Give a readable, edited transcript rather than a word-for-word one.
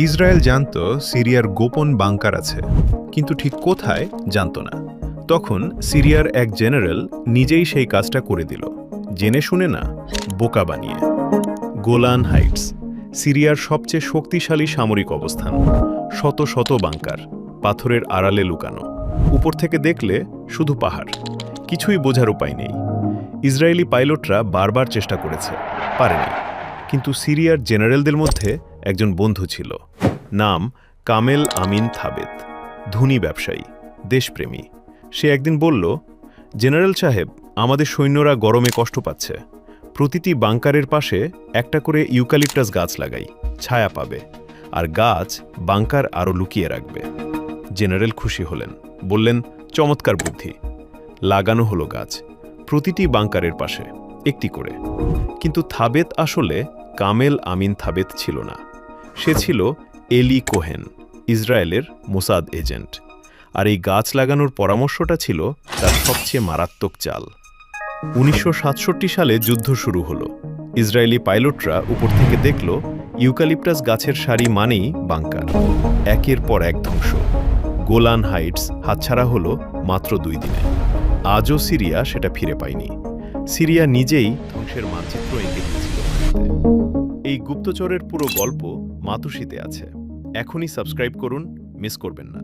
Israel জানত সিরিয়ার গোপন বাংকার আছে, কিন্তু ঠিক কোথায় জানত না। তখন সিরিয়ার এক জেনারেল নিজেই সেই কাজটা করে দিল, জেনে শুনে না, বোকা বানিয়ে। গোলান হাইটস, সিরিয়ার সবচেয়ে শক্তিশালী সামরিক অবস্থান, শত শত বাংকার, পাথরের আড়ালে লুকানো। উপর থেকে দেখলে শুধু পাহাড়, কিছুই বোঝার উপায় নেই। ইসরায়েলি পাইলটরা বারবার চেষ্টা করেছে, পারেনি। কিন্তু সিরিয়ার জেনারেলদের মধ্যে একজন বন্ধু ছিল, নাম কামেল আমিন থাবেত, ধনী ব্যবসায়ী, দেশপ্রেমী। সে একদিন বলল, জেনারেল সাহেব, আমাদের সৈন্যরা গরমে কষ্ট পাচ্ছে। প্রতিটি বাংকারের পাশে একটা করে ইউক্যালিপটাস গাছ লাগাই, ছায়া পাবে, আর গাছ বাংকার আরও লুকিয়ে রাখবে। জেনারেল খুশি হলেন, বললেন, চমৎকার বুদ্ধি। লাগানো হলো গাছ, প্রতিটি বাংকারের পাশে একটি করে। কিন্তু থাবেত আসলে কামেল আমিন থাবেত ছিল না। সে ছিল এলি কোহেন, ইসরায়েলের মোসাদ এজেন্ট। আর এই গাছ লাগানোর পরামর্শটা ছিল তার সবচেয়ে মারাত্মক চাল। 1967 সালে যুদ্ধ শুরু হলো। ইসরায়েলি পাইলটরা উপর থেকে দেখল ইউক্যালিপটাস গাছের সারি মানেই বাংকার। একের পর এক ধ্বংস। গোলান হাইটস হাতছাড়া হলো মাত্র 2 দিনে। আজও সিরিয়া সেটা ফিরে পায়নি। সিরিয়া নিজেই ধ্বংসের মানচিত্র এঁকে দিয়েছিল। এই গুপ্তচরের পুরো গল্প মাতুশিতে আছে। এখনই সাবস্ক্রাইব করুন, মিস করবেন না।